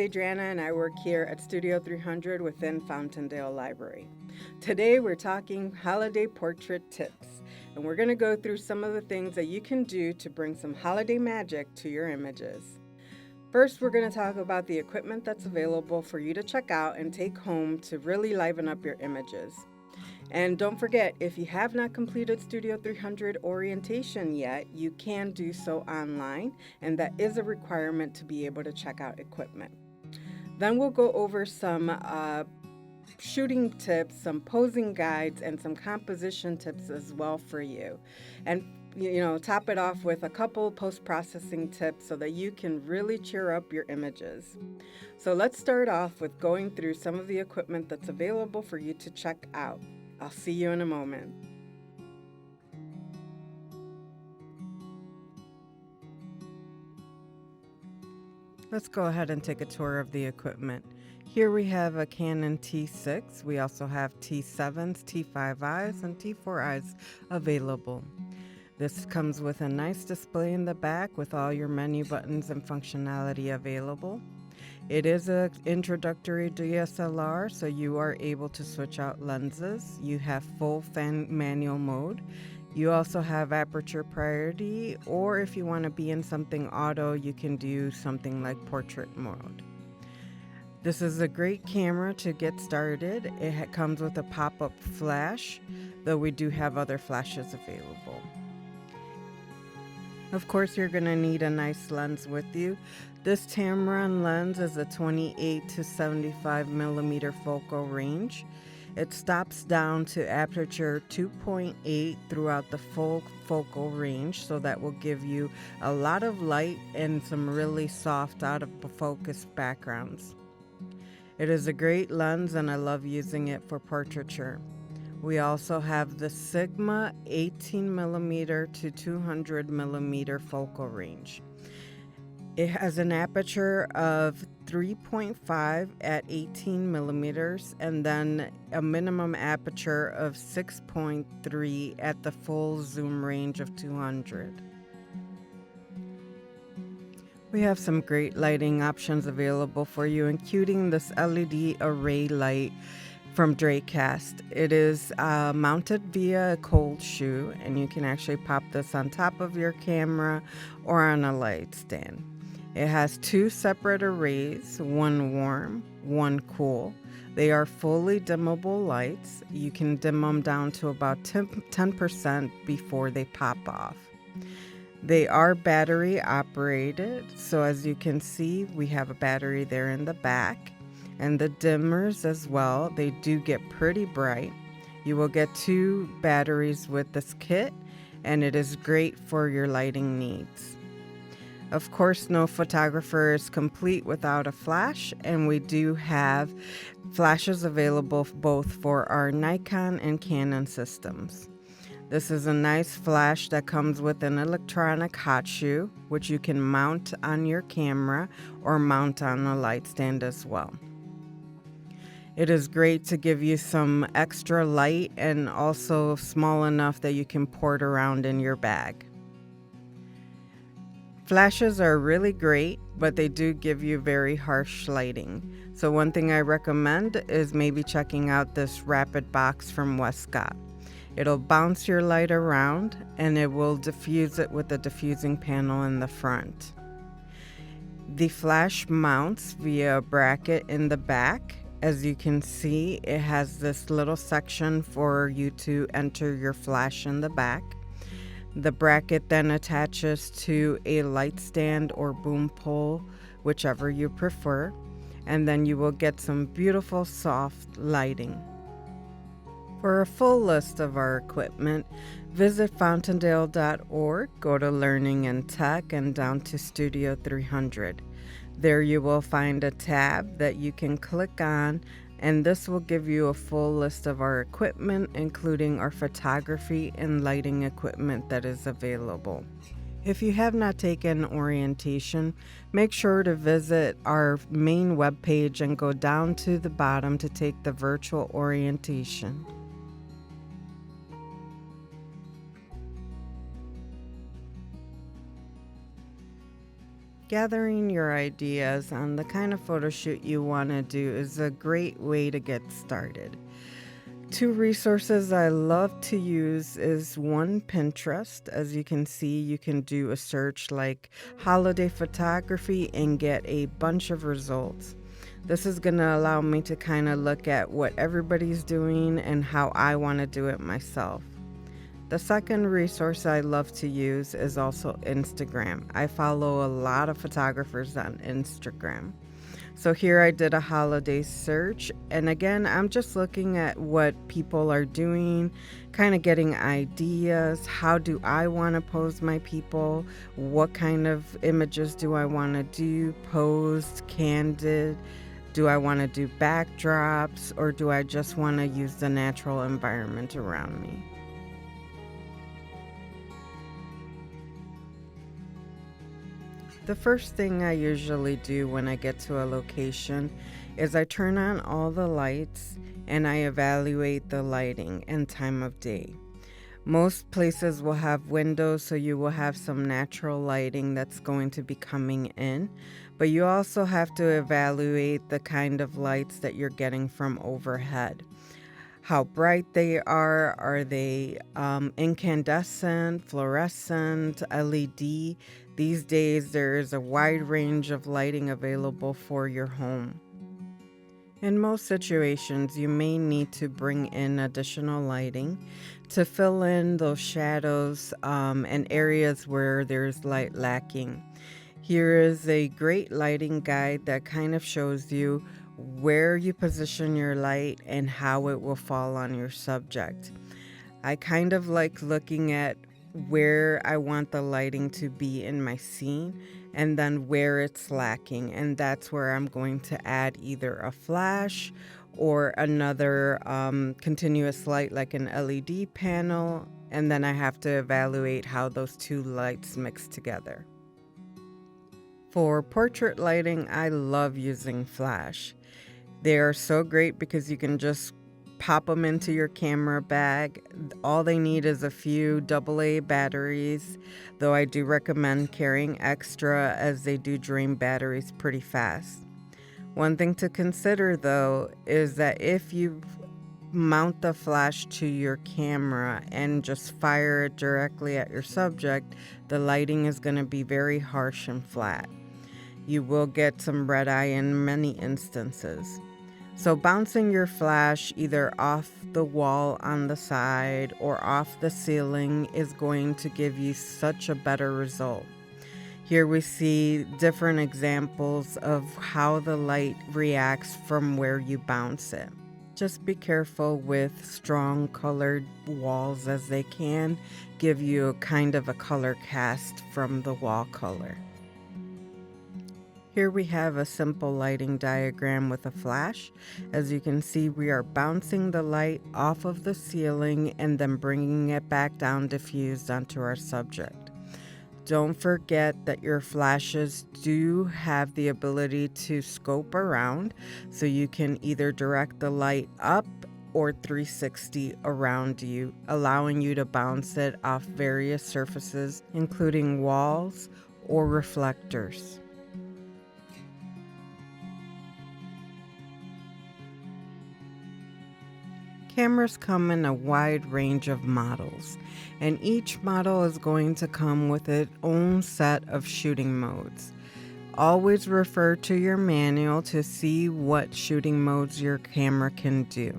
Adriana and I work here at Studio 300 within Fountaindale Library. Today we're talking holiday portrait tips, and we're going to go through some of the things that you can do to bring some holiday magic to your images. First, we're going to talk about the equipment that's available for you to check out and take home to really liven up your images. And don't forget, if you have not completed Studio 300 orientation yet, you can do so online, and that is a requirement to be able to check out equipment. Then we'll go over some shooting tips, some posing guides, and some composition tips as well for you. And top it off with a couple post-processing tips so that you can really cheer up your images. So let's start off with going through some of the equipment that's available for you to check out. I'll see you in a moment. Let's go ahead and take a tour of the equipment. Here we have a Canon T6. We also have T7s, T5Is, and T4Is available. This comes with a nice display in the back with all your menu buttons and functionality available. It is an introductory DSLR, so you are able to switch out lenses. You have full manual mode. You also have aperture priority, or if you want to be in something auto, you can do something like portrait mode. This is a great camera to get started. It comes with a pop-up flash, though we do have other flashes available. Of course, you're going to need a nice lens with you. This Tamron lens is a 28 to 75 millimeter focal range. It stops down to aperture 2.8 throughout the full focal range, so that will give you a lot of light and some really soft out of focus backgrounds. It is a great lens and I love using it for portraiture. We also have the Sigma 18mm to 200mm focal range. It has an aperture of 3.5 at 18mm and then a minimum aperture of 6.3 at the full zoom range of 200. We have some great lighting options available for you, including this LED array light from Draycast. It is mounted via a cold shoe, and you can actually pop this on top of your camera or on a light stand. It has two separate arrays, one warm, one cool. They are fully dimmable lights. You can dim them down to about 10% before they pop off. They are battery operated, so as you can see, we have a battery there in the back. And the dimmers as well, they do get pretty bright. You will get two batteries with this kit, and it is great for your lighting needs. Of course, no photographer is complete without a flash, and we do have flashes available both for our Nikon and Canon systems. This is a nice flash that comes with an electronic hot shoe, which you can mount on your camera or mount on a light stand as well. It is great to give you some extra light and also small enough that you can port around in your bag. Flashes are really great, but they do give you very harsh lighting. So one thing I recommend is maybe checking out this Rapid Box from Westcott. It'll bounce your light around and it will diffuse it with the diffusing panel in the front. The flash mounts via a bracket in the back. As you can see, it has this little section for you to enter your flash in the back. The bracket then attaches to a light stand or boom pole, whichever you prefer, and then you will get some beautiful soft lighting. For a full list of our equipment, visit fountaindale.org, go to Learning and Tech, and down to Studio 300. There you will find a tab that you can click on, and this will give you a full list of our equipment, including our photography and lighting equipment that is available. If you have not taken orientation, make sure to visit our main webpage and go down to the bottom to take the virtual orientation. Gathering your ideas on the kind of photo shoot you want to do is a great way to get started. Two resources I love to use is one, Pinterest. As you can see, you can do a search like holiday photography and get a bunch of results. This is going to allow me to kind of look at what everybody's doing and how I want to do it myself. The second resource I love to use is also Instagram. I follow a lot of photographers on Instagram. So here I did a holiday search, and again, I'm just looking at what people are doing, kind of getting ideas. How do I want to pose my people? What kind of images do I want to do? Posed, candid? Do I want to do backdrops, or do I just want to use the natural environment around me? The first thing I usually do when I get to a location is I turn on all the lights and I evaluate the lighting and time of day. Most places will have windows, so you will have some natural lighting that's going to be coming in, but you also have to evaluate the kind of lights that you're getting from overhead. How bright they are they incandescent, fluorescent, LED? These days, there is a wide range of lighting available for your home. In most situations, you may need to bring in additional lighting to fill in those shadows and areas where there's light lacking. Here is a great lighting guide that kind of shows you where you position your light and how it will fall on your subject. I kind of like looking at where I want the lighting to be in my scene and then where it's lacking, and that's where I'm going to add either a flash or another continuous light like an LED panel, and then I have to evaluate how those two lights mix together. For portrait lighting, I love using flash. They are so great because you can just pop them into your camera bag. All they need is a few AA batteries, though I do recommend carrying extra as they do drain batteries pretty fast. One thing to consider though is that if you mount the flash to your camera and just fire it directly at your subject, the lighting is going to be very harsh and flat. You will get some red eye in many instances. So bouncing your flash either off the wall on the side or off the ceiling is going to give you such a better result. Here we see different examples of how the light reacts from where you bounce it. Just be careful with strong colored walls, as they can give you a kind of a color cast from the wall color. Here we have a simple lighting diagram with a flash. As you can see, we are bouncing the light off of the ceiling and then bringing it back down diffused onto our subject. Don't forget that your flashes do have the ability to scope around, so you can either direct the light up or 360 around you, allowing you to bounce it off various surfaces, including walls or reflectors. Cameras come in a wide range of models, and each model is going to come with its own set of shooting modes. Always refer to your manual to see what shooting modes your camera can do.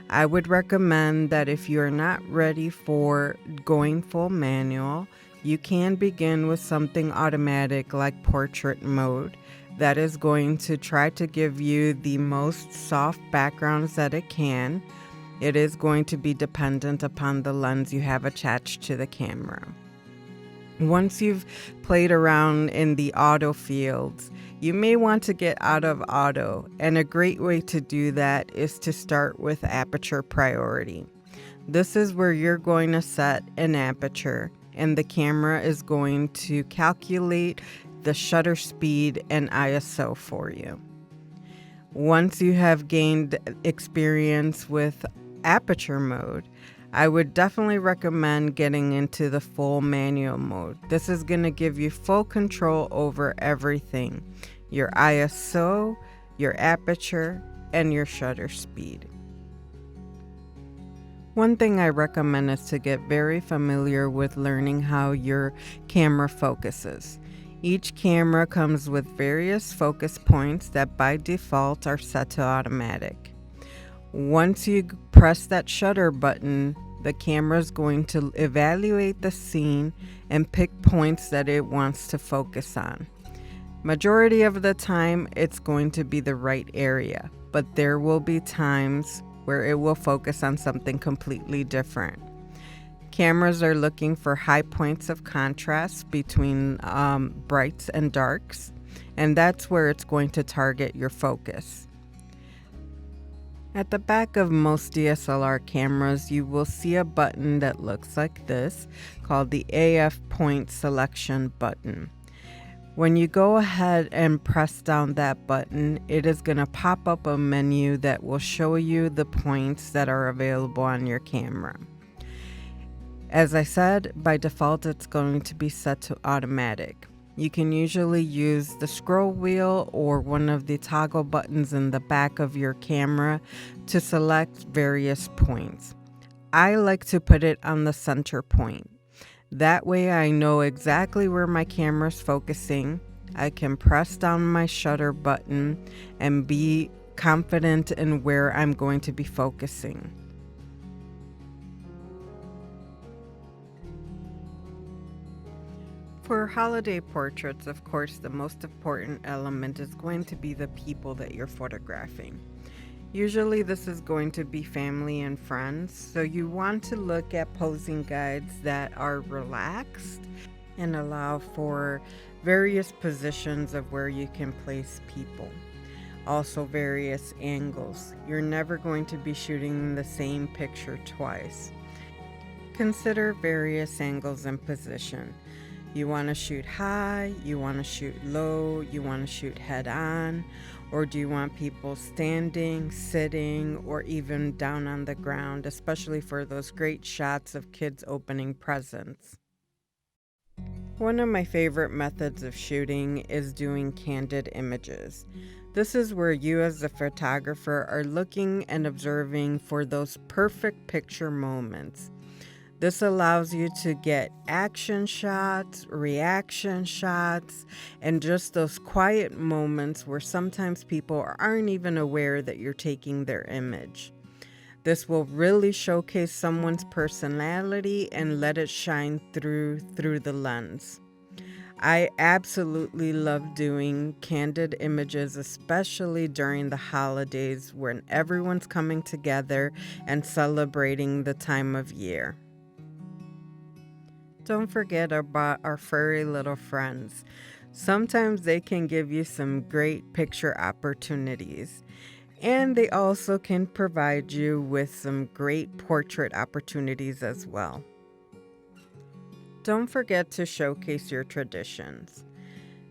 I would recommend that if you're not ready for going full manual, you can begin with something automatic like portrait mode. That is going to try to give you the most soft backgrounds that it can. It is going to be dependent upon the lens you have attached to the camera. Once you've played around in the auto fields, you may want to get out of auto, and a great way to do that is to start with aperture priority. This is where you're going to set an aperture, and the camera is going to calculate the shutter speed and ISO for you. Once you have gained experience with aperture mode, I would definitely recommend getting into the full manual mode. This is going to give you full control over everything: your ISO, your aperture, and your shutter speed. One thing I recommend is to get very familiar with learning how your camera focuses. Each camera comes with various focus points that by default are set to automatic. Once you press that shutter button, the camera is going to evaluate the scene and pick points that it wants to focus on. Majority of the time, it's going to be the right area, but there will be times where it will focus on something completely different. Cameras are looking for high points of contrast between brights and darks, and that's where it's going to target your focus. At the back of most DSLR cameras, you will see a button that looks like this, called the AF Point Selection button. When you go ahead and press down that button, it is going to pop up a menu that will show you the points that are available on your camera. As I said, by default, it's going to be set to automatic. You can usually use the scroll wheel or one of the toggle buttons in the back of your camera to select various points. I like to put it on the center point. That way I know exactly where my camera is focusing. I can press down my shutter button and be confident in where I'm going to be focusing. For holiday portraits, of course, the most important element is going to be the people that you're photographing. Usually this is going to be family and friends, so you want to look at posing guides that are relaxed and allow for various positions of where you can place people. Also various angles. You're never going to be shooting the same picture twice. Consider various angles and position. You want to shoot high, you want to shoot low, you want to shoot head on, or do you want people standing, sitting, or even down on the ground, especially for those great shots of kids opening presents? One of my favorite methods of shooting is doing candid images. This is where you as the photographer are looking and observing for those perfect picture moments. This allows you to get action shots, reaction shots, and just those quiet moments where sometimes people aren't even aware that you're taking their image. This will really showcase someone's personality and let it shine through the lens. I absolutely love doing candid images, especially during the holidays when everyone's coming together and celebrating the time of year. Don't forget about our furry little friends. Sometimes they can give you some great picture opportunities, and they also can provide you with some great portrait opportunities as well. Don't forget to showcase your traditions.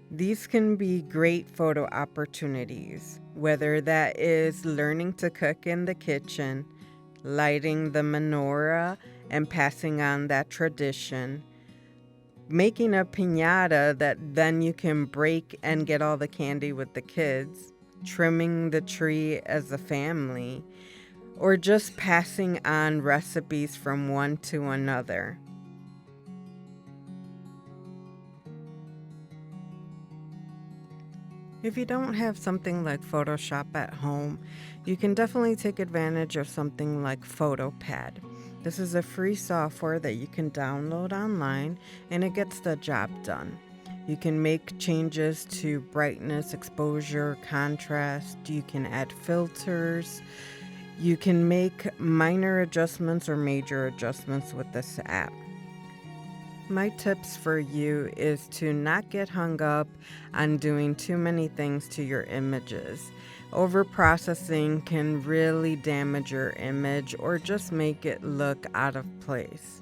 These can be great photo opportunities, whether that is learning to cook in the kitchen, lighting the menorah, and passing on that tradition, making a piñata that then you can break and get all the candy with the kids, trimming the tree as a family, or just passing on recipes from one to another. If you don't have something like Photoshop at home, you can definitely take advantage of something like PhotoPad. This is a free software that you can download online, and it gets the job done. You can make changes to brightness, exposure, contrast. You can add filters. You can make minor adjustments or major adjustments with this app. My tips for you is to not get hung up on doing too many things to your images. Overprocessing can really damage your image or just make it look out of place.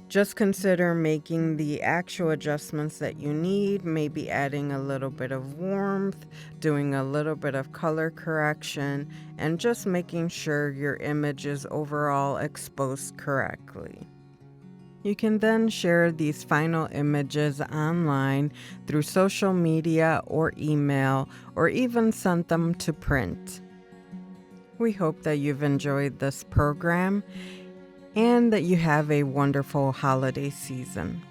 Just consider making the actual adjustments that you need, maybe adding a little bit of warmth, doing a little bit of color correction, and just making sure your image is overall exposed correctly. You can then share these final images online through social media or email, or even send them to print. We hope that you've enjoyed this program and that you have a wonderful holiday season.